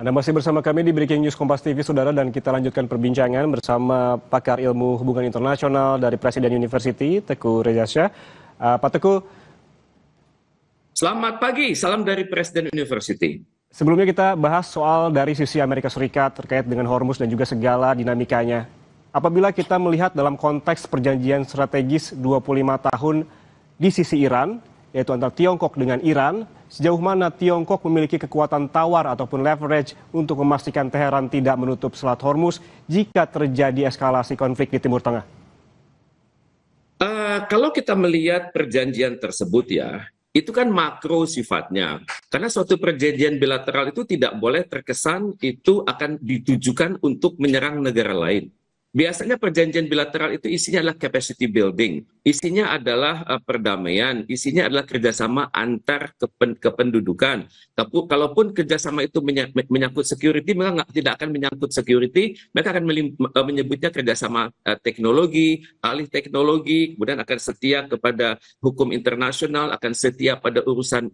Anda masih bersama kami di Breaking News Kompas TV, Saudara, dan kita lanjutkan perbincangan bersama pakar ilmu hubungan internasional dari Presiden University, Teguh Reza Shah. Pak Teguh. Selamat pagi, salam dari Presiden University. Sebelumnya kita bahas soal dari sisi Amerika Serikat terkait dengan Hormuz dan juga segala dinamikanya. Apabila kita melihat dalam konteks perjanjian strategis 25 tahun di sisi Iran, yaitu antara Tiongkok dengan Iran, sejauh mana Tiongkok memiliki kekuatan tawar ataupun leverage untuk memastikan Teheran tidak menutup Selat Hormuz jika terjadi eskalasi konflik di Timur Tengah? Kalau kita melihat perjanjian tersebut ya, itu kan makro sifatnya. Karena suatu perjanjian bilateral itu tidak boleh terkesan itu akan ditujukan untuk menyerang negara lain. Biasanya perjanjian bilateral itu isinya adalah capacity building, isinya adalah perdamaian, isinya adalah kerjasama antar kependudukan. Tapi kalaupun kerjasama itu menyangkut security, mereka tidak akan menyangkut security, mereka akan menyebutnya kerjasama teknologi, alih teknologi, kemudian akan setia kepada hukum internasional, akan setia pada urusan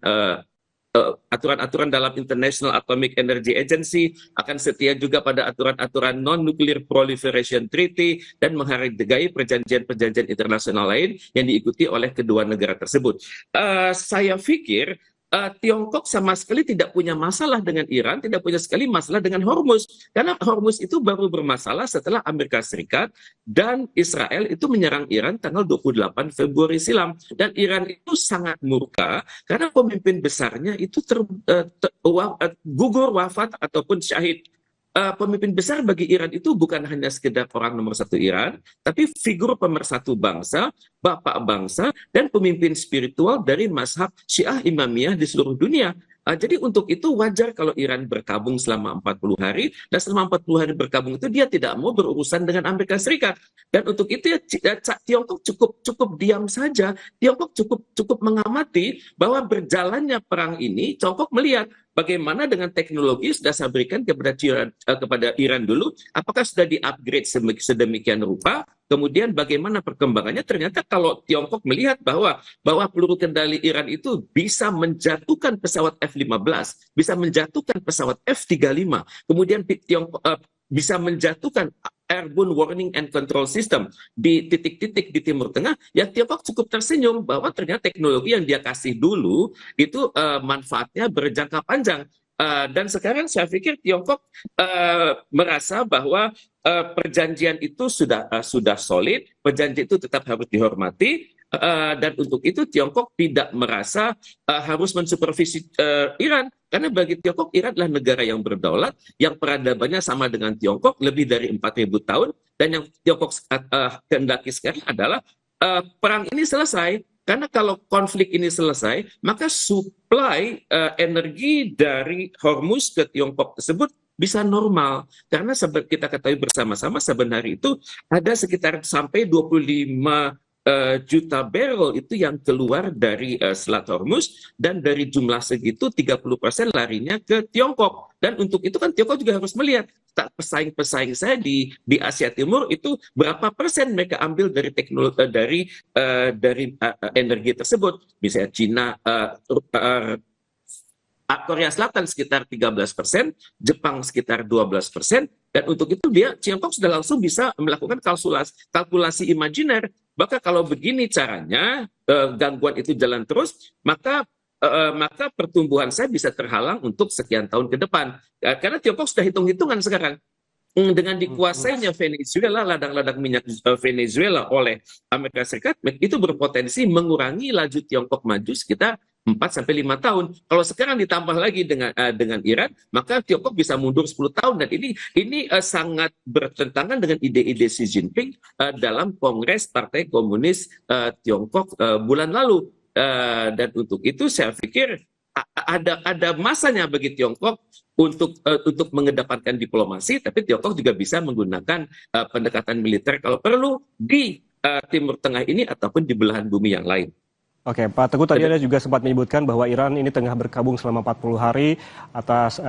aturan-aturan dalam International Atomic Energy Agency, akan setia juga pada aturan-aturan Non-Nuclear Proliferation Treaty, dan menghargai perjanjian-perjanjian internasional lain yang diikuti oleh kedua negara tersebut. Saya pikir Tiongkok sama sekali tidak punya masalah dengan Iran, tidak punya sekali masalah dengan Hormuz. Karena Hormuz itu baru bermasalah setelah Amerika Serikat dan Israel itu menyerang Iran tanggal 28 Februari silam. Dan Iran itu sangat murka karena pemimpin besarnya itu gugur, wafat, ataupun syahid. Pemimpin besar bagi Iran itu bukan hanya sekedar orang nomor satu Iran, tapi figur pemersatu bangsa, bapak bangsa, dan pemimpin spiritual dari mazhab Syiah Imamiyah di seluruh dunia. Jadi untuk itu wajar kalau Iran berkabung selama 40 hari, dan selama 40 hari berkabung itu dia tidak mau berurusan dengan Amerika Serikat. Dan untuk itu ya, Tiongkok cukup diam saja. Tiongkok cukup mengamati bahwa berjalannya perang ini. Tiongkok melihat bagaimana dengan teknologi sudah saya berikan kepada Iran dulu, apakah sudah di-upgrade sedemikian rupa, kemudian bagaimana perkembangannya. Ternyata kalau Tiongkok melihat bahwa peluru kendali Iran itu bisa menjatuhkan pesawat F-15, bisa menjatuhkan pesawat F-35, kemudian Tiongkok bisa menjatuhkan airborne warning and control system di titik-titik di Timur Tengah, ya Tiongkok cukup tersenyum bahwa ternyata teknologi yang dia kasih dulu itu manfaatnya berjangka panjang. Dan sekarang saya pikir Tiongkok merasa bahwa perjanjian itu sudah solid, perjanjian itu tetap harus dihormati, dan untuk itu Tiongkok tidak merasa harus mensupervisi Iran, karena bagi Tiongkok Iran adalah negara yang berdaulat, yang peradabannya sama dengan Tiongkok lebih dari 4.000 tahun, dan yang Tiongkok kehendaki sekarang adalah perang ini selesai. Karena kalau konflik ini selesai, maka suplai energi dari Hormuz ke Tiongkok tersebut bisa normal. Karena kita ketahui bersama-sama sebenarnya itu ada sekitar sampai 25 juta barrel itu yang keluar dari Selat Hormuz, dan dari jumlah segitu 30% larinya ke Tiongkok. Dan untuk itu kan Tiongkok juga harus melihat pesaing-pesaing saya di Asia Timur itu berapa persen mereka ambil dari teknologi dari energi tersebut. Misalnya Cina, Korea Selatan sekitar 13%, Jepang sekitar 12%, dan untuk itu Tiongkok sudah langsung bisa melakukan kalkulasi imajiner. Maka kalau begini caranya, gangguan itu jalan terus, maka pertumbuhan saya bisa terhalang untuk sekian tahun ke depan. Karena Tiongkok sudah hitung-hitungan sekarang. Dengan dikuasainya Venezuela, ladang-ladang minyak Venezuela oleh Amerika Serikat, itu berpotensi mengurangi laju Tiongkok maju sekitar 4-5 tahun. Kalau sekarang ditambah lagi dengan Iran, maka Tiongkok bisa mundur 10 tahun. Dan ini sangat bertentangan dengan ide-ide Xi Jinping dalam Kongres Partai Komunis Tiongkok bulan lalu. Dan untuk itu saya pikir ada masanya bagi Tiongkok untuk mengedepankan diplomasi, tapi Tiongkok juga bisa menggunakan pendekatan militer kalau perlu di Timur Tengah ini ataupun di belahan bumi yang lain. Oke, Pak Teguh, tadi Anda juga sempat menyebutkan bahwa Iran ini tengah berkabung selama 40 hari atas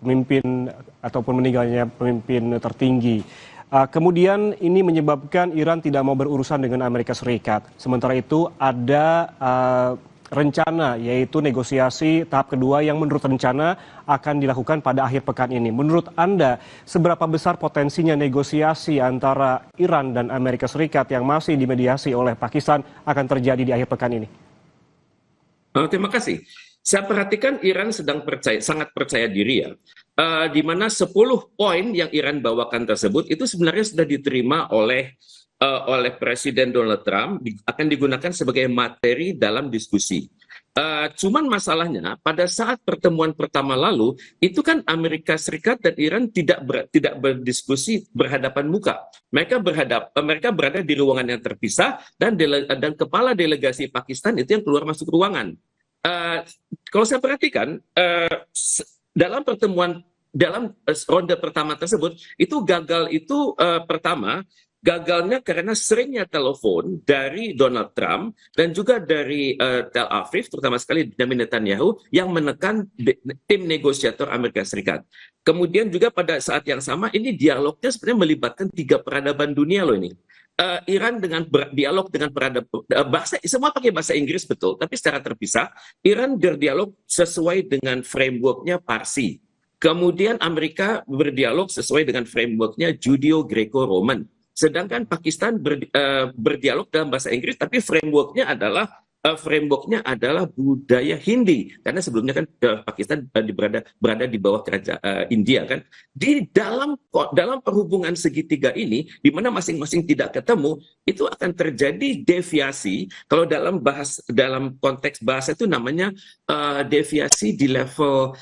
pemimpin ataupun meninggalnya pemimpin tertinggi. Kemudian ini menyebabkan Iran tidak mau berurusan dengan Amerika Serikat. Sementara itu ada rencana, yaitu negosiasi tahap kedua yang menurut rencana akan dilakukan pada akhir pekan ini. Menurut Anda, seberapa besar potensinya negosiasi antara Iran dan Amerika Serikat yang masih dimediasi oleh Pakistan akan terjadi di akhir pekan ini? Terima kasih. Saya perhatikan Iran sedang sangat percaya diri ya. Di mana 10 poin yang Iran bawakan tersebut itu sebenarnya sudah diterima oleh Presiden Donald Trump, akan digunakan sebagai materi dalam diskusi. Cuman masalahnya pada saat pertemuan pertama lalu itu kan Amerika Serikat dan Iran tidak berdiskusi berhadapan muka. Mereka berada di ruangan yang terpisah dan kepala delegasi Pakistan itu yang keluar masuk ruangan. Kalau saya perhatikan dalam ronde pertama tersebut itu gagalnya karena seringnya telepon dari Donald Trump dan juga dari Tel Aviv, terutama sekali Benjamin Netanyahu yang menekan tim negosiator Amerika Serikat. Kemudian juga pada saat yang sama ini dialognya sebenarnya melibatkan 3 peradaban dunia loh ini. Iran dengan berdialog dengan semua pakai bahasa Inggris betul, tapi secara terpisah. Iran berdialog sesuai dengan frameworknya Parsi. Kemudian Amerika berdialog sesuai dengan frameworknya Judeo-Greco-Roman. Sedangkan Pakistan berdialog dalam bahasa Inggris, tapi frameworknya adalah budaya Hindi, karena sebelumnya kan Pakistan berada di bawah kerajaan India kan. Di dalam perhubungan segitiga ini, di mana masing-masing tidak ketemu, itu akan terjadi deviasi. Kalau dalam konteks bahasa itu namanya deviasi di level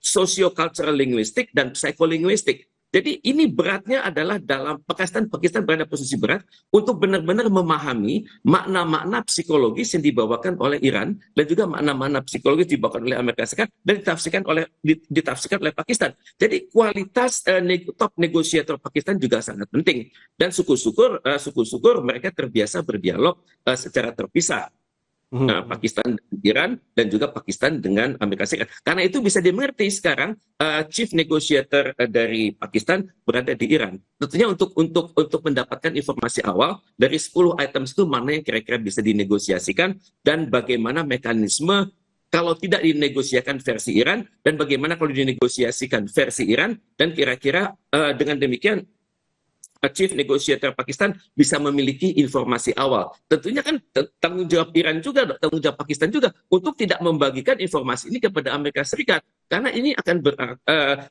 socio-cultural linguistik dan psikolinguistik. Jadi ini beratnya adalah dalam Pakistan berada posisi berat untuk benar-benar memahami makna-makna psikologis yang dibawakan oleh Iran dan juga makna-makna psikologis dibawakan oleh Amerika Serikat dan ditafsirkan oleh Pakistan. Jadi kualitas top negosiator Pakistan juga sangat penting dan syukur-syukur mereka terbiasa berdialog secara terpisah. Pakistan dengan Iran dan juga Pakistan dengan Amerika Serikat. Karena itu bisa dimengerti sekarang chief negotiator dari Pakistan berada di Iran. Tentunya untuk mendapatkan informasi awal dari 10 items itu mana yang kira-kira bisa dinegosiasikan dan bagaimana mekanisme kalau tidak dinegosiasikan versi Iran dan bagaimana kalau dinegosiasikan versi Iran dan kira-kira dengan demikian chief negotiator Pakistan bisa memiliki informasi awal. Tentunya kan tanggung jawab Iran juga, tanggung jawab Pakistan juga untuk tidak membagikan informasi ini kepada Amerika Serikat. Karena ini akan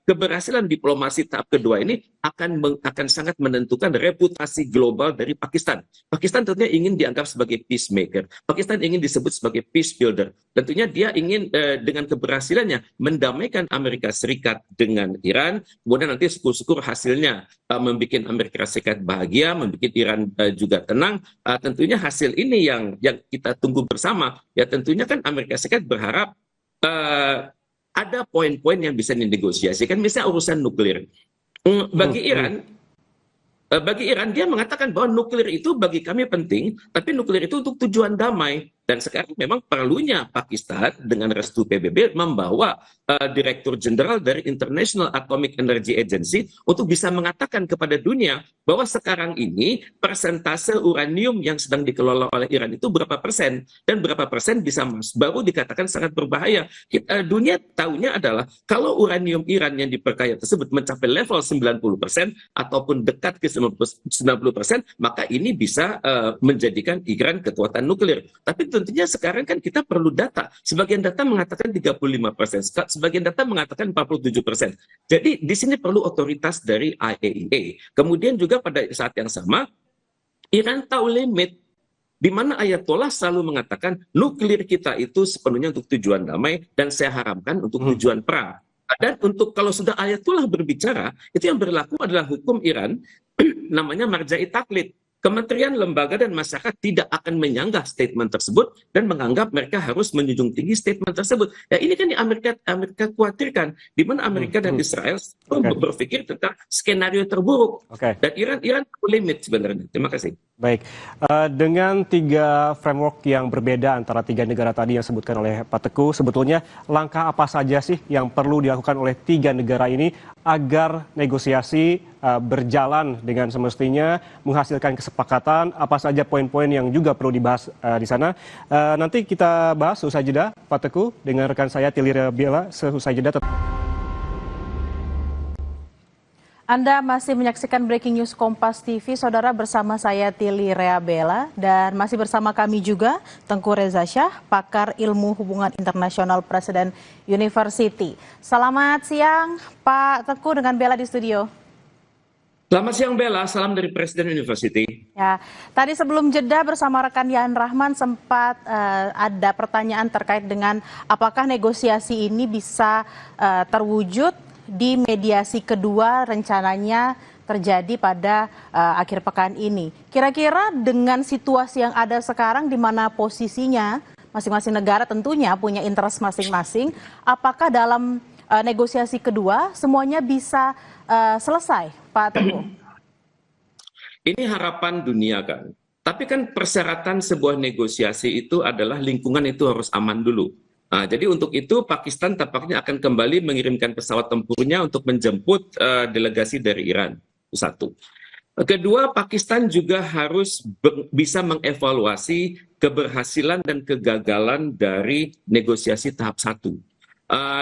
keberhasilan diplomasi tahap kedua ini akan sangat menentukan reputasi global dari Pakistan. Pakistan tentunya ingin dianggap sebagai peacemaker. Pakistan ingin disebut sebagai peace builder. Tentunya dia ingin dengan keberhasilannya mendamaikan Amerika Serikat dengan Iran. Kemudian nanti syukur-syukur hasilnya membuat Amerika Serikat bahagia, membuat Iran juga tenang. Tentunya hasil ini yang kita tunggu bersama. Ya tentunya kan Amerika Serikat berharap ada poin-poin yang bisa dinegosiasikan, misalnya urusan nuklir. Bagi Iran dia mengatakan bahwa nuklir itu bagi kami penting, tapi nuklir itu untuk tujuan damai. Dan sekarang memang perlunya Pakistan dengan restu PBB membawa Direktur Jenderal dari International Atomic Energy Agency untuk bisa mengatakan kepada dunia bahwa sekarang ini persentase uranium yang sedang dikelola oleh Iran itu berapa persen dan berapa persen bisa baru dikatakan sangat berbahaya. Dunia tahunya adalah kalau uranium Iran yang diperkaya tersebut mencapai level 90% ataupun dekat ke 90%, maka ini bisa menjadikan Iran kekuatan nuklir. Tapi tentunya sekarang kan kita perlu data. Sebagian data mengatakan 35%, sebagian data mengatakan 47%. Jadi di sini perlu otoritas dari IAEA. Kemudian juga pada saat yang sama, Iran tahu limit di mana Ayatollah selalu mengatakan nuklir kita itu sepenuhnya untuk tujuan damai dan saya haramkan untuk tujuan perang. Dan untuk kalau sudah Ayatollah berbicara, itu yang berlaku adalah hukum Iran namanya marja'i taklid. Kementerian, lembaga, dan masyarakat tidak akan menyanggah statement tersebut dan menganggap mereka harus menjunjung tinggi statement tersebut. Ya ini kan yang Amerika khawatirkan, di mana Amerika dan Israel berpikir tentang skenario terburuk. Dan Iran limit sebenarnya. Terima kasih. Baik, dengan 3 framework yang berbeda antara 3 negara tadi yang disebutkan oleh Pak Teguh, sebetulnya langkah apa saja sih yang perlu dilakukan oleh 3 negara ini agar negosiasi berjalan dengan semestinya, menghasilkan kesepakatan, apa saja poin-poin yang juga perlu dibahas di sana. Nanti kita bahas seusai jeda, Pak Teguh, dengan rekan saya Tili Bella, seusai jeda. Anda masih menyaksikan Breaking News Kompas TV, Saudara, bersama saya Tili Bella, dan masih bersama kami juga Tengku Reza Syah, pakar ilmu hubungan internasional Presiden University. Selamat siang Pak Tengku dengan Bella di studio. Selamat siang Bella, salam dari Presiden University. Ya, tadi sebelum jeda bersama rekan Yan Rahman sempat ada pertanyaan terkait dengan apakah negosiasi ini bisa terwujud di mediasi kedua rencananya terjadi pada akhir pekan ini. Kira-kira dengan situasi yang ada sekarang di mana posisinya masing-masing negara tentunya punya interest masing-masing, apakah dalam negosiasi kedua semuanya bisa selesai, Pak Teguh? Ini harapan dunia kan. Tapi kan persyaratan sebuah negosiasi itu adalah lingkungan itu harus aman dulu. Nah, jadi untuk itu Pakistan tampaknya akan kembali mengirimkan pesawat tempurnya untuk menjemput delegasi dari Iran. Itu satu. Kedua, Pakistan juga harus bisa mengevaluasi keberhasilan dan kegagalan dari negosiasi tahap 1.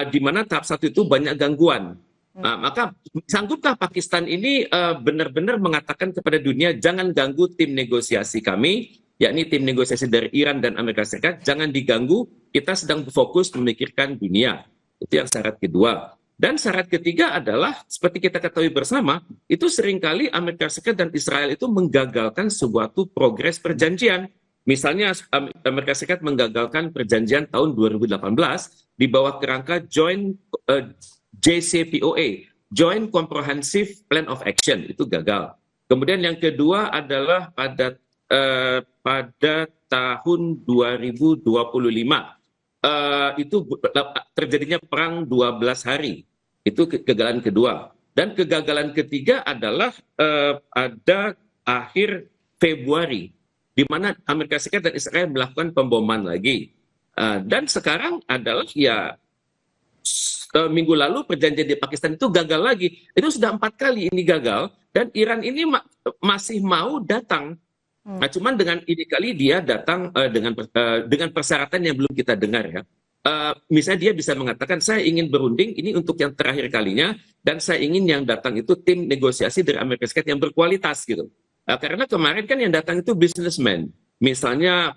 Di mana tahap 1 itu banyak gangguan. Maka sanggupkah Pakistan ini benar-benar mengatakan kepada dunia, jangan ganggu tim negosiasi kami, yakni tim negosiasi dari Iran dan Amerika Serikat, jangan diganggu, kita sedang fokus memikirkan dunia. Itu yang syarat kedua. Dan syarat ketiga adalah, seperti kita ketahui bersama, itu seringkali Amerika Serikat dan Israel itu menggagalkan suatu progres perjanjian. Misalnya Amerika Serikat menggagalkan perjanjian tahun 2018 di bawah kerangka JCPOA, Joint Comprehensive Plan of Action, itu gagal. Kemudian yang kedua adalah pada tahun 2025 itu terjadinya perang 12 hari. Itu kegagalan kedua. Dan kegagalan ketiga adalah pada akhir Februari, di mana Amerika Serikat dan Israel melakukan pemboman lagi. Dan sekarang adalah minggu lalu perjanjian di Pakistan itu gagal lagi. Itu sudah 4 kali ini gagal, dan Iran ini masih mau datang. Nah, cuman dengan ini kali dia datang dengan persyaratan yang belum kita dengar ya. Misalnya dia bisa mengatakan, saya ingin berunding ini untuk yang terakhir kalinya, dan saya ingin yang datang itu tim negosiasi dari Amerika Serikat yang berkualitas gitu. Karena kemarin kan yang datang itu businessman. Misalnya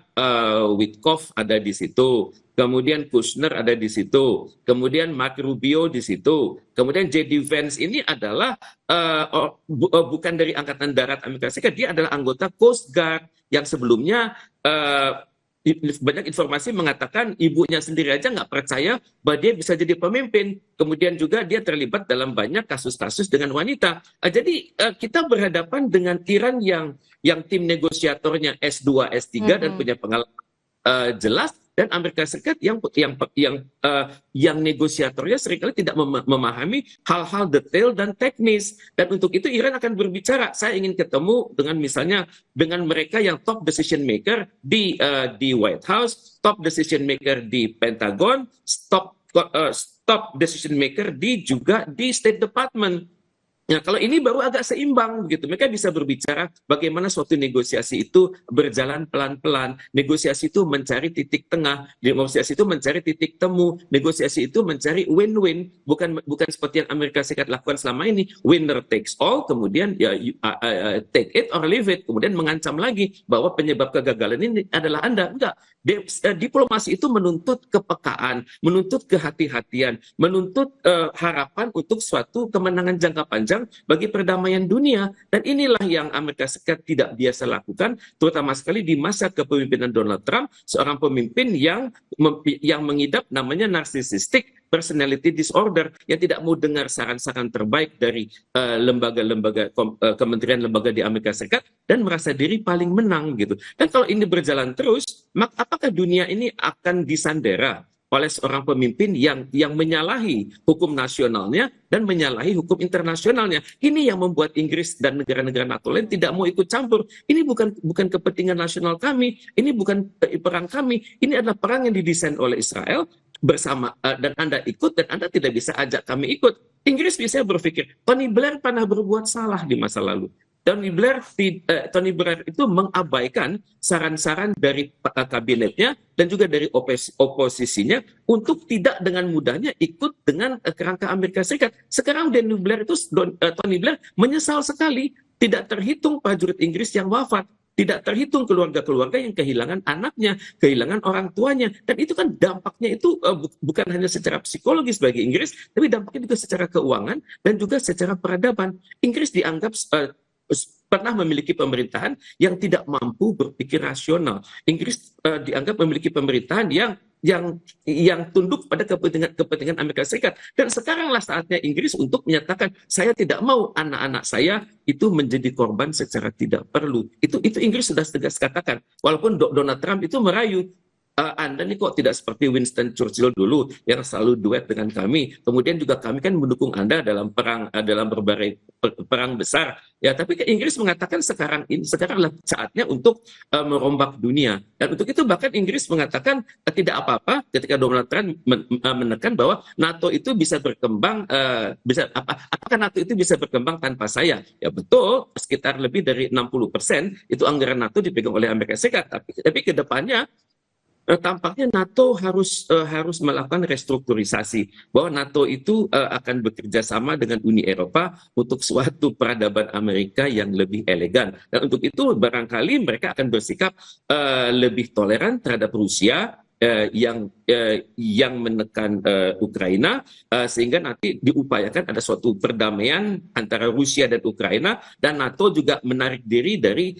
Witkoff ada di situ, kemudian Kushner ada di situ, kemudian Mark Rubio di situ, kemudian J.D. Vance ini adalah bukan dari Angkatan Darat Amerika Serikat, dia adalah anggota Coast Guard yang sebelumnya banyak informasi mengatakan ibunya sendiri aja nggak percaya bahwa dia bisa jadi pemimpin. Kemudian juga dia terlibat dalam banyak kasus-kasus dengan wanita. Jadi kita berhadapan dengan Iran yang tim negosiatornya S2, S3 dan punya pengalaman jelas, dan Amerika Serikat yang negosiatornya seringkali tidak memahami hal-hal detail dan teknis. Dan untuk itu Iran akan berbicara, saya ingin ketemu dengan misalnya dengan mereka yang top decision maker di White House, top decision maker di Pentagon, top decision maker juga di State Department. Nah, kalau ini baru agak seimbang begitu. Mereka bisa berbicara bagaimana suatu negosiasi itu berjalan pelan-pelan. Negosiasi itu mencari titik tengah, negosiasi itu mencari titik temu, negosiasi itu mencari win-win, bukan seperti yang Amerika Serikat lakukan selama ini, winner takes all, kemudian take it or leave it, kemudian mengancam lagi bahwa penyebab kegagalan ini adalah Anda. Enggak. Diplomasi itu menuntut kepekaan, menuntut kehati-hatian, menuntut harapan untuk suatu kemenangan jangka panjang bagi perdamaian dunia. Dan inilah yang Amerika Serikat tidak biasa lakukan, terutama sekali di masa kepemimpinan Donald Trump, seorang pemimpin yang mengidap namanya narcissistic personality disorder, yang tidak mau dengar saran-saran terbaik dari lembaga-lembaga kementerian lembaga di Amerika Serikat, dan merasa diri paling menang gitu. Dan kalau ini berjalan terus, maka apakah dunia ini akan disandera oleh seorang pemimpin yang menyalahi hukum nasionalnya dan menyalahi hukum internasionalnya? Ini yang membuat Inggris dan negara-negara NATO lain tidak mau ikut campur. Ini bukan kepentingan nasional kami, ini bukan perang kami, ini adalah perang yang didesain oleh Israel bersama dan Anda ikut dan Anda tidak bisa ajak kami ikut. Inggris bisa berpikir, Tony Blair pernah berbuat salah di masa lalu. Tony Blair itu mengabaikan saran-saran dari kabinetnya dan juga dari oposisinya untuk tidak dengan mudahnya ikut dengan kerangka Amerika Serikat. Sekarang Tony Blair menyesal sekali, tidak terhitung prajurit Inggris yang wafat, tidak terhitung keluarga-keluarga yang kehilangan anaknya, kehilangan orang tuanya, dan itu kan dampaknya itu bukan hanya secara psikologis bagi Inggris, tapi dampaknya juga secara keuangan dan juga secara peradaban. Inggris dianggap pernah memiliki pemerintahan yang tidak mampu berpikir rasional. Inggris dianggap memiliki pemerintahan yang tunduk pada kepentingan Amerika Serikat. Dan sekaranglah saatnya Inggris untuk menyatakan, saya tidak mau anak-anak saya itu menjadi korban secara tidak perlu. Itu Inggris sudah tegas katakan. Walaupun Donald Trump itu merayu, Anda nih kok tidak seperti Winston Churchill dulu yang selalu duet dengan kami. Kemudian juga kami kan mendukung Anda dalam berbagai perang besar. Ya, tapi Inggris mengatakan sekaranglah saatnya untuk merombak dunia. Dan untuk itu bahkan Inggris mengatakan tidak apa-apa ketika Donald Trump menekan bahwa NATO itu bisa berkembang, apakah NATO itu bisa berkembang tanpa saya? Ya betul, sekitar lebih dari 60% itu anggaran NATO dipegang oleh Amerika Serikat. Tapi ke depannya tampaknya NATO harus melakukan restrukturisasi, bahwa NATO itu akan bekerja sama dengan Uni Eropa untuk suatu peradaban Amerika yang lebih elegan. Dan untuk itu barangkali mereka akan bersikap lebih toleran terhadap Rusia yang menekan Ukraina, sehingga nanti diupayakan ada suatu perdamaian antara Rusia dan Ukraina, dan NATO juga menarik diri dari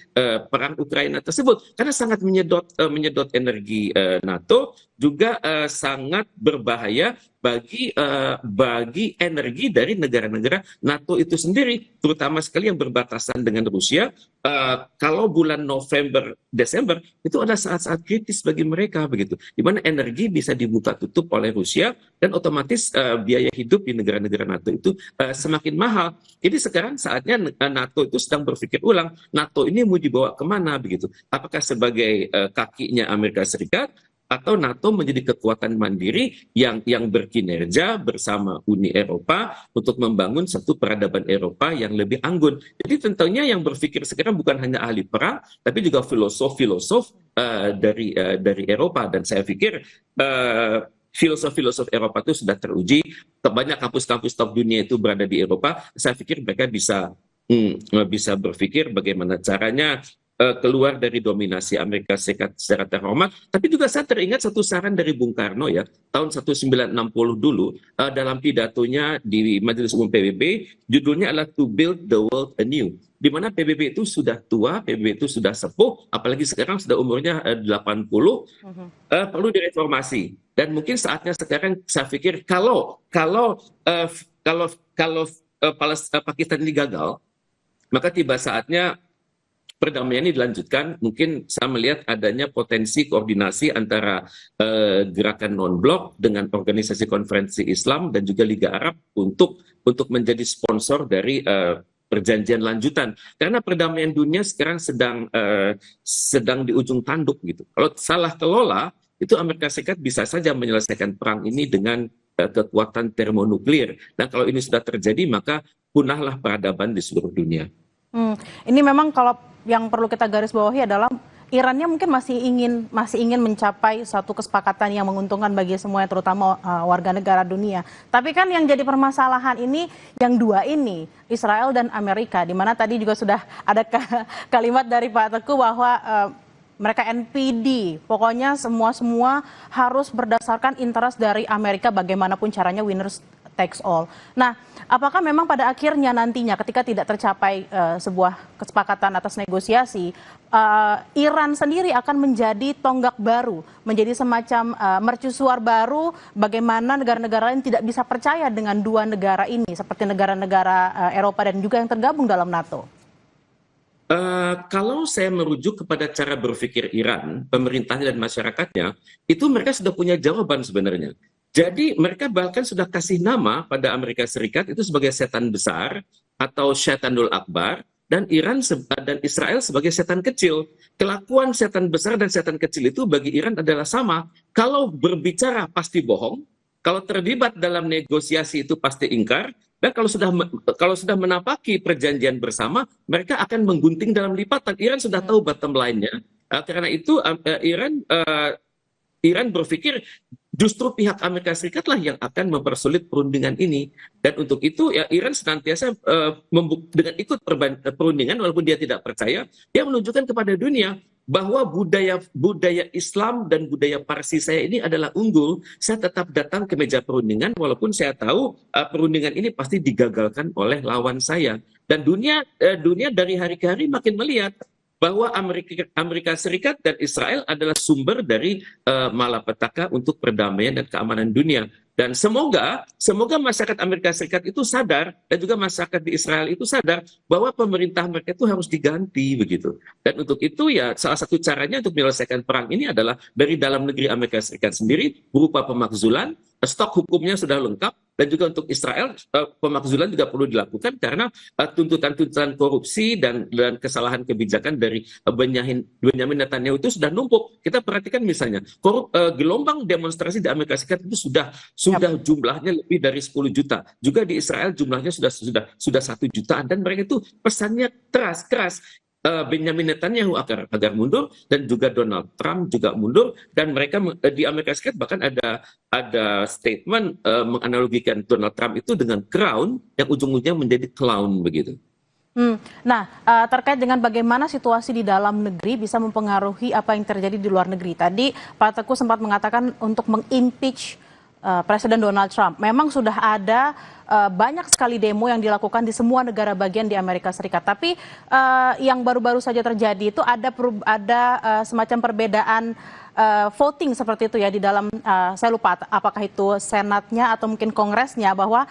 perang Ukraina tersebut karena sangat menyedot energi NATO, juga sangat berbahaya bagi energi dari negara-negara NATO itu sendiri, terutama sekali yang berbatasan dengan Rusia. Kalau bulan November, Desember itu adalah saat-saat kritis bagi mereka, begitu, di mana energi bisa dibuka tutup oleh Rusia dan otomatis biaya hidup di negara-negara NATO itu semakin mahal. Jadi sekarang saatnya NATO itu sedang berpikir ulang, NATO ini mau dibawa kemana, begitu? Apakah sebagai kakinya Amerika Serikat, atau NATO menjadi kekuatan mandiri yang berkinerja bersama Uni Eropa untuk membangun satu peradaban Eropa yang lebih anggun. Jadi tentunya yang berpikir sekarang bukan hanya ahli perang, tapi juga filosof-filosof dari Eropa. Dan saya pikir filosof-filosof Eropa itu sudah teruji. Banyak kampus-kampus top dunia itu berada di Eropa. Saya pikir mereka bisa berpikir bagaimana caranya keluar dari dominasi Amerika Serikat secara terhormat. Tapi juga saya teringat satu saran dari Bung Karno ya, tahun 1960 dulu, dalam pidatonya di Majelis Umum PBB, judulnya adalah To Build the World Anew. Di mana PBB itu sudah tua, PBB itu sudah sepuh, apalagi sekarang sudah umurnya 80, perlu direformasi. Dan mungkin saatnya sekarang saya pikir kalau Pakistan ini gagal, maka tiba saatnya perdamaian ini dilanjutkan. Mungkin saya melihat adanya potensi koordinasi antara gerakan non-blok dengan organisasi konferensi Islam dan juga Liga Arab untuk menjadi sponsor dari perjanjian lanjutan. Karena perdamaian dunia sekarang sedang di ujung tanduk gitu. Kalau salah kelola, itu Amerika Serikat bisa saja menyelesaikan perang ini dengan kekuatan termonuklir. Dan kalau ini sudah terjadi, maka punahlah peradaban di seluruh dunia. Ini memang kalau yang perlu kita garis bawahi adalah Irannya mungkin masih ingin mencapai satu kesepakatan yang menguntungkan bagi semuanya, terutama warga negara dunia. Tapi kan yang jadi permasalahan ini yang dua ini, Israel dan Amerika, di mana tadi juga sudah ada kalimat dari Pak Teguh bahwa mereka NPD, pokoknya semua harus berdasarkan interest dari Amerika, bagaimanapun caranya winners takes all. Nah, apakah memang pada akhirnya nantinya ketika tidak tercapai sebuah kesepakatan atas negosiasi, Iran sendiri akan menjadi tonggak baru, menjadi semacam mercusuar baru, bagaimana negara-negara lain tidak bisa percaya dengan dua negara ini, seperti negara-negara Eropa dan juga yang tergabung dalam NATO? Kalau saya merujuk kepada cara berpikir Iran, pemerintahnya dan masyarakatnya, itu mereka sudah punya jawaban sebenarnya. Jadi mereka bahkan sudah kasih nama pada Amerika Serikat itu sebagai setan besar atau Syaitanul Akbar, dan dan Israel sebagai setan kecil. Kelakuan setan besar dan setan kecil itu bagi Iran adalah sama. Kalau berbicara pasti bohong, kalau terlibat dalam negosiasi itu pasti ingkar, dan kalau sudah menapaki perjanjian bersama, mereka akan menggunting dalam lipatan. Iran sudah tahu bottom line-nya. Karena itu Iran berpikir justru pihak Amerika Serikat lah yang akan mempersulit perundingan ini. Dan untuk itu ya Iran senantiasa dengan ikut perundingan walaupun dia tidak percaya, dia menunjukkan kepada dunia bahwa budaya Islam dan budaya Parsi saya ini adalah unggul. Saya tetap datang ke meja perundingan walaupun saya tahu perundingan ini pasti digagalkan oleh lawan saya. Dan dunia dari hari ke hari makin melihat bahwa Amerika Serikat dan Israel adalah sumber dari malapetaka untuk perdamaian dan keamanan dunia. Dan semoga masyarakat Amerika Serikat itu sadar dan juga masyarakat di Israel itu sadar bahwa pemerintah mereka itu harus diganti begitu. Dan untuk itu ya salah satu caranya untuk menyelesaikan perang ini adalah dari dalam negeri Amerika Serikat sendiri berupa pemakzulan, stok hukumnya sudah lengkap, dan juga untuk Israel pemakzulan juga perlu dilakukan karena tuntutan-tuntutan korupsi dan kesalahan kebijakan dari Benyamin Netanyahu itu sudah numpuk. Kita perhatikan misalnya gelombang demonstrasi di Amerika Serikat itu sudah jumlahnya lebih dari 10 juta. Juga di Israel jumlahnya sudah 1 jutaan dan mereka itu pesannya keras. Benyamin Netanyahu agar mundur dan juga Donald Trump juga mundur, dan mereka di Amerika Serikat bahkan ada statement menganalogikan Donald Trump itu dengan crown yang ujung-ujungnya menjadi clown begitu. Nah, terkait dengan bagaimana situasi di dalam negeri bisa mempengaruhi apa yang terjadi di luar negeri. Tadi Pak Teguh sempat mengatakan untuk mengimpeach Presiden Donald Trump. Memang sudah ada banyak sekali demo yang dilakukan di semua negara bagian di Amerika Serikat. Tapi yang baru-baru saja terjadi itu ada semacam perbedaan voting seperti itu ya di dalam, saya lupa apakah itu senatnya atau mungkin kongresnya, bahwa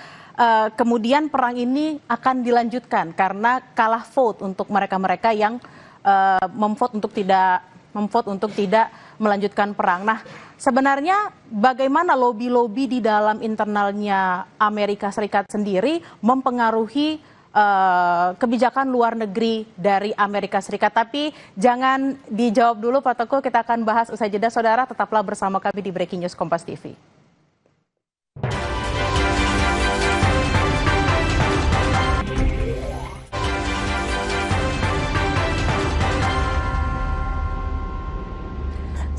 kemudian perang ini akan dilanjutkan karena kalah vote untuk mereka-mereka yang memvote untuk tidak melanjutkan perang. Nah, sebenarnya bagaimana lobby-lobby di dalam internalnya Amerika Serikat sendiri mempengaruhi kebijakan luar negeri dari Amerika Serikat? Tapi jangan dijawab dulu Pak Teguh, kita akan bahas usai jeda. Saudara, tetaplah bersama kami di Breaking News Kompas TV.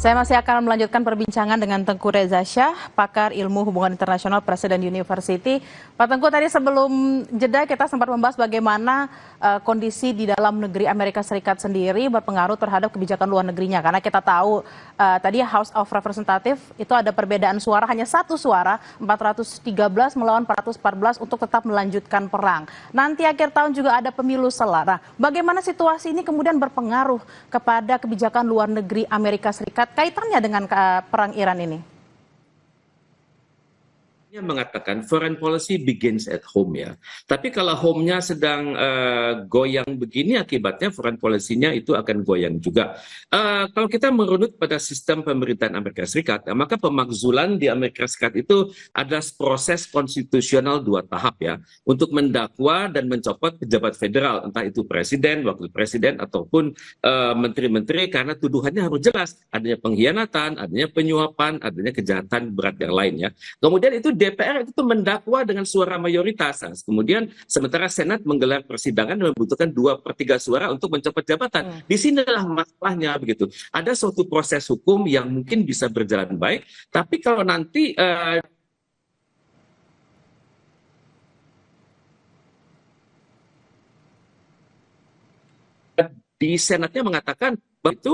Saya masih akan melanjutkan perbincangan dengan Tengku Reza Shah, pakar ilmu hubungan internasional Presiden University. Pak Tengku, tadi sebelum jeda kita sempat membahas bagaimana kondisi di dalam negeri Amerika Serikat sendiri berpengaruh terhadap kebijakan luar negerinya. Karena kita tahu tadi House of Representative itu ada perbedaan suara, hanya satu suara, 413 melawan 414 untuk tetap melanjutkan perang. Nanti akhir tahun juga ada pemilu sela. Nah, bagaimana situasi ini kemudian berpengaruh kepada kebijakan luar negeri Amerika Serikat kaitannya dengan perang Iran ini? Dia mengatakan foreign policy begins at home ya. Tapi kalau home-nya sedang goyang begini, akibatnya foreign policy-nya itu akan goyang juga. Kalau kita merunut pada sistem pemerintahan Amerika Serikat, maka pemakzulan di Amerika Serikat itu adalah proses konstitusional 2 tahap ya, untuk mendakwa dan mencopot pejabat federal, entah itu presiden, wakil presiden, ataupun menteri-menteri, karena tuduhannya harus jelas, adanya pengkhianatan, adanya penyuapan, adanya kejahatan berat yang lain ya. Kemudian itu DPR itu mendakwa dengan suara mayoritas. Kemudian sementara Senat menggelar persidangan dan membutuhkan 2/3 suara untuk mencopot jabatan. Di sinilah masalahnya begitu. Ada suatu proses hukum yang mungkin bisa berjalan baik, tapi kalau nanti di Senatnya mengatakan bahwa itu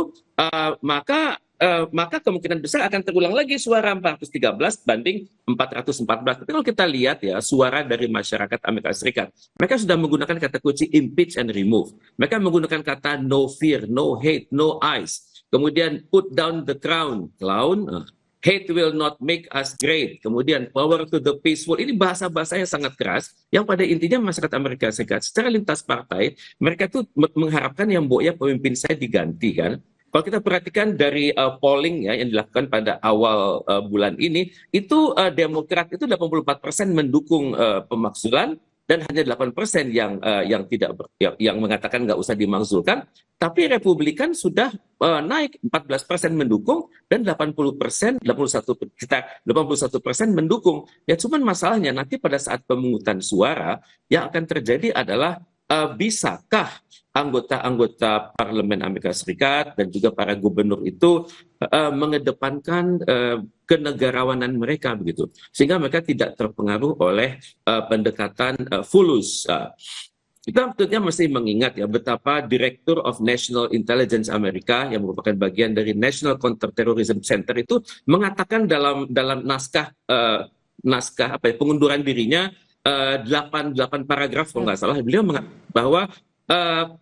maka kemungkinan besar akan terulang lagi suara 413 banding 414. Tapi kalau kita lihat ya suara dari masyarakat Amerika Serikat, mereka sudah menggunakan kata kunci impeach and remove. Mereka menggunakan kata no fear, no hate, no eyes. Kemudian put down the crown, hate will not make us great. Kemudian power to the peaceful. Ini bahasa-bahasa yang sangat keras yang pada intinya masyarakat Amerika Serikat secara lintas partai mereka tuh mengharapkan yang pemimpin saya diganti kan. Kalau kita perhatikan dari polling ya yang dilakukan pada awal bulan ini, itu Demokrat itu 84% mendukung pemakzulan, dan hanya 8% yang tidak yang mengatakan nggak usah dimakzulkan, tapi Republikan sudah naik 14% mendukung dan 80%, 81% mendukung. Ya cuman masalahnya nanti pada saat pemungutan suara yang akan terjadi adalah bisakah anggota-anggota parlemen Amerika Serikat dan juga para gubernur itu mengedepankan kenegarawanan mereka begitu, sehingga mereka tidak terpengaruh oleh pendekatan fulus. Kita tentunya mesti mengingat ya betapa Director of National Intelligence Amerika yang merupakan bagian dari National Counterterrorism Center itu mengatakan dalam naskah pengunduran dirinya 8 paragraf kalau nggak salah, beliau mengatakan bahwa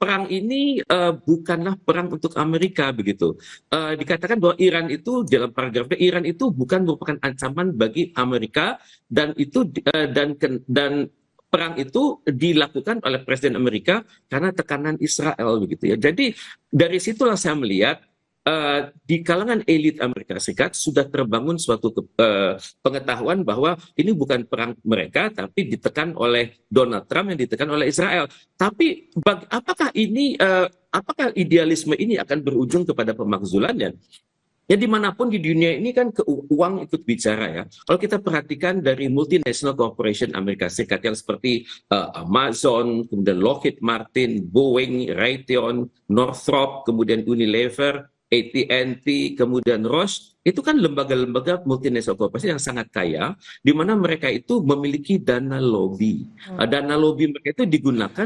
perang ini bukanlah perang untuk Amerika begitu. Dikatakan bahwa Iran itu dalam paragrafnya, Iran itu bukan merupakan ancaman bagi Amerika, dan itu dan perang itu dilakukan oleh Presiden Amerika karena tekanan Israel begitu ya. Jadi dari situlah saya melihat di kalangan elit Amerika Serikat sudah terbangun suatu pengetahuan bahwa ini bukan perang mereka, tapi ditekan oleh Donald Trump yang ditekan oleh Israel. Tapi apakah idealisme ini akan berujung kepada pemakzulannya? Ya dimanapun di dunia ini kan uang ikut bicara ya. Kalau kita perhatikan dari multinational corporation Amerika Serikat yang seperti Amazon, kemudian Lockheed Martin, Boeing, Raytheon, Northrop, kemudian Unilever, AT&T, kemudian Roche, itu kan lembaga-lembaga multinational corporation yang sangat kaya, di mana mereka itu memiliki dana lobby. Dana lobby mereka itu digunakan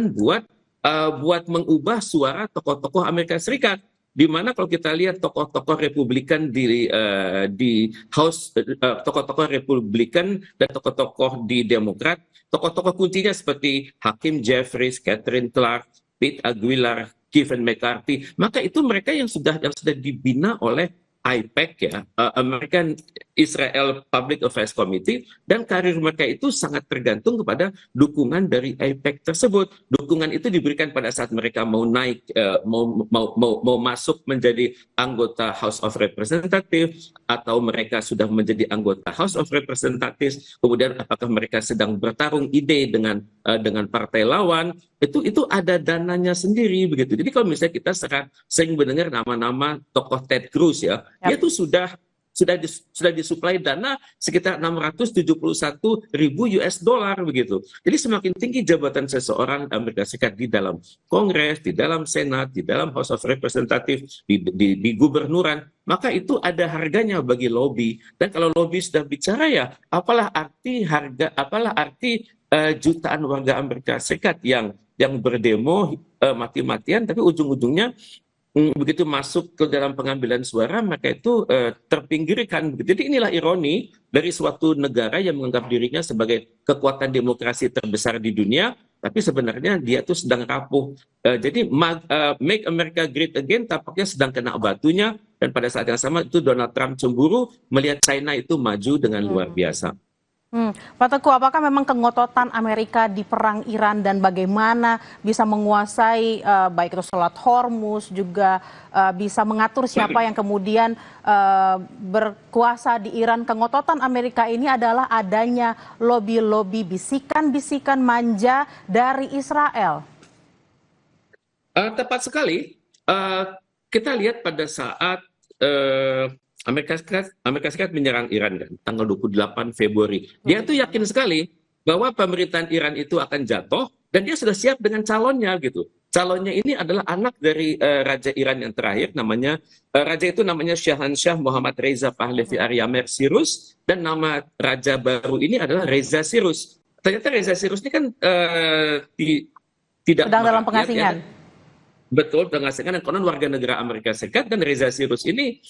buat mengubah suara tokoh-tokoh Amerika Serikat. Di mana kalau kita lihat tokoh-tokoh Republikan di House, tokoh-tokoh Republikan dan tokoh-tokoh di Demokrat, tokoh-tokoh kuncinya seperti Hakim Jeffries, Catherine Clark, Pete Aguilar, Kevin McCarthy, maka itu mereka yang sudah dibina oleh AIPAC ya, American Israel Public Affairs Committee, dan karir mereka itu sangat tergantung kepada dukungan dari AIPAC tersebut. Dukungan itu diberikan pada saat mereka mau naik, mau masuk menjadi anggota House of Representatives, atau mereka sudah menjadi anggota House of Representatives, kemudian apakah mereka sedang bertarung ide dengan partai lawan, itu ada dananya sendiri begitu. Jadi kalau misalnya kita sering mendengar nama-nama tokoh Ted Cruz ya, dia tuh sudah disuplai dana sekitar 671.000 US dollar begitu. Jadi semakin tinggi jabatan seseorang Amerika Serikat di dalam Kongres, di dalam Senat, di dalam House of Representatives, di gubernuran, maka itu ada harganya bagi lobby. Dan kalau lobby sudah bicara ya, apalah arti jutaan warga Amerika Serikat yang berdemo mati-matian, tapi ujung-ujungnya begitu masuk ke dalam pengambilan suara, maka itu terpinggirkan. Jadi inilah ironi dari suatu negara yang menganggap dirinya sebagai kekuatan demokrasi terbesar di dunia, tapi sebenarnya dia tuh sedang rapuh. Jadi Make America Great Again tampaknya sedang kena batunya, dan pada saat yang sama itu Donald Trump cemburu melihat China itu maju dengan luar biasa. Pak Teguh, apakah memang kengototan Amerika di perang Iran dan bagaimana bisa menguasai baik itu Selat Hormuz, juga bisa mengatur siapa yang kemudian berkuasa di Iran? Kengototan Amerika ini adalah adanya lobby-lobby, bisikan-bisikan manja dari Israel. Tepat sekali. Kita lihat pada saat Amerika Serikat menyerang Iran kan, tanggal 28 Februari. Dia tuh yakin sekali bahwa pemerintahan Iran itu akan jatuh, dan dia sudah siap dengan calonnya gitu. Calonnya ini adalah anak dari Raja Iran yang terakhir, Raja itu namanya Shahanshah Muhammad Reza Pahlavi Aryamer Sirus, dan nama Raja baru ini adalah Reza Sirus. Ternyata Reza Sirus ini kan tidak sedang dalam merakyat, pengasingan. ya. Betul, pengasingan, dan konon warga negara Amerika Serikat, dan Reza Sirus ini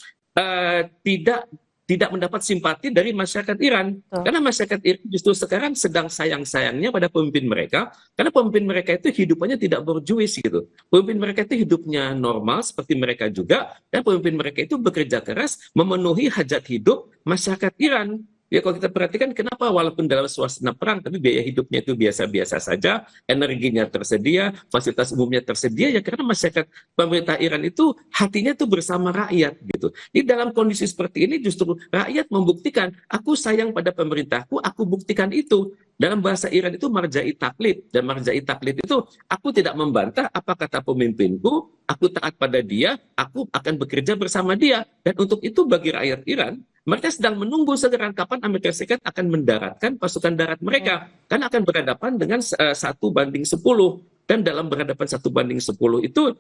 tidak mendapat simpati dari masyarakat Iran. Karena masyarakat Iran justru sekarang sedang sayang-sayangnya pada pemimpin mereka, karena pemimpin mereka itu hidupannya tidak borjuis gitu. Pemimpin mereka itu hidupnya normal seperti mereka juga, dan pemimpin mereka itu bekerja keras memenuhi hajat hidup masyarakat Iran. Ya kalau kita perhatikan, kenapa walaupun dalam suasana perang tapi biaya hidupnya itu biasa-biasa saja, energinya tersedia, fasilitas umumnya tersedia, ya karena masyarakat pemerintah Iran itu hatinya itu bersama rakyat gitu. Di dalam kondisi seperti ini justru rakyat membuktikan, aku sayang pada pemerintahku, aku buktikan itu. Dalam bahasa Iran itu marja'i taklid, dan marja'i taklid itu aku tidak membantah apa kata pemimpinku, aku taat pada dia, aku akan bekerja bersama dia. Dan untuk itu bagi rakyat Iran, mereka sedang menunggu segera kapan Amerika Serikat akan mendaratkan pasukan darat mereka, kan akan berhadapan dengan 1:10. Dan dalam berhadapan 1:10 itu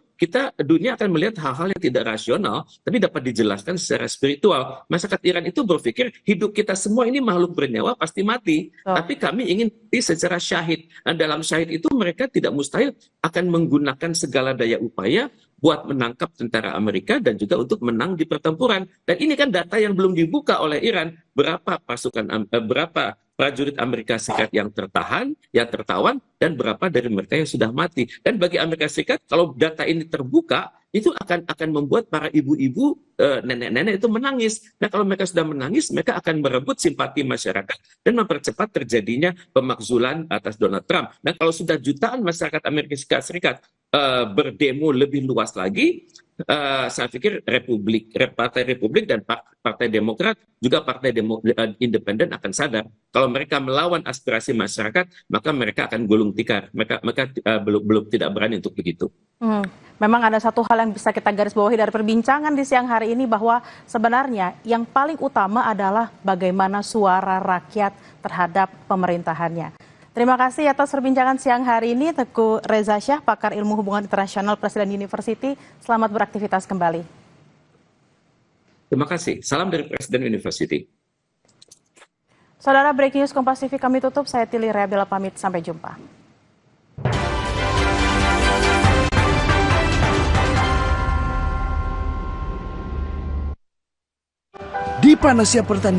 dunia akan melihat hal-hal yang tidak rasional, tapi dapat dijelaskan secara spiritual. Masyarakat Iran itu berpikir hidup kita semua ini makhluk bernyawa pasti mati, tapi kami ingin mati secara syahid. Dan dalam syahid itu mereka tidak mustahil akan menggunakan segala daya upaya buat menangkap tentara Amerika dan juga untuk menang di pertempuran. Dan ini kan data yang belum dibuka oleh Iran, berapa prajurit Amerika Serikat yang tertahan, yang tertawan, dan berapa dari mereka yang sudah mati. Dan bagi Amerika Serikat, kalau data ini terbuka, itu akan membuat para ibu-ibu, nenek-nenek itu menangis. Nah, kalau mereka sudah menangis, mereka akan merebut simpati masyarakat dan mempercepat terjadinya pemakzulan atas Donald Trump. Nah, kalau sudah jutaan masyarakat Amerika Serikat berdemo lebih luas lagi, saya pikir Partai Republik dan Partai Demokrat, juga Partai Independen akan sadar kalau mereka melawan aspirasi masyarakat, maka mereka akan gulung tikar. Mereka belum tidak berani untuk begitu. Memang ada satu hal yang bisa kita garis bawahi dari perbincangan di siang hari ini, bahwa sebenarnya yang paling utama adalah bagaimana suara rakyat terhadap pemerintahannya. Terima kasih atas perbincangan siang hari ini, Teguh Reza Shah, pakar ilmu hubungan internasional Presiden University. Selamat beraktivitas kembali. Terima kasih. Salam dari Presiden University. Saudara, Breaking News Kompas TV kami tutup. Saya Tili Reabila pamit. Sampai jumpa. Di Panasya Pertanian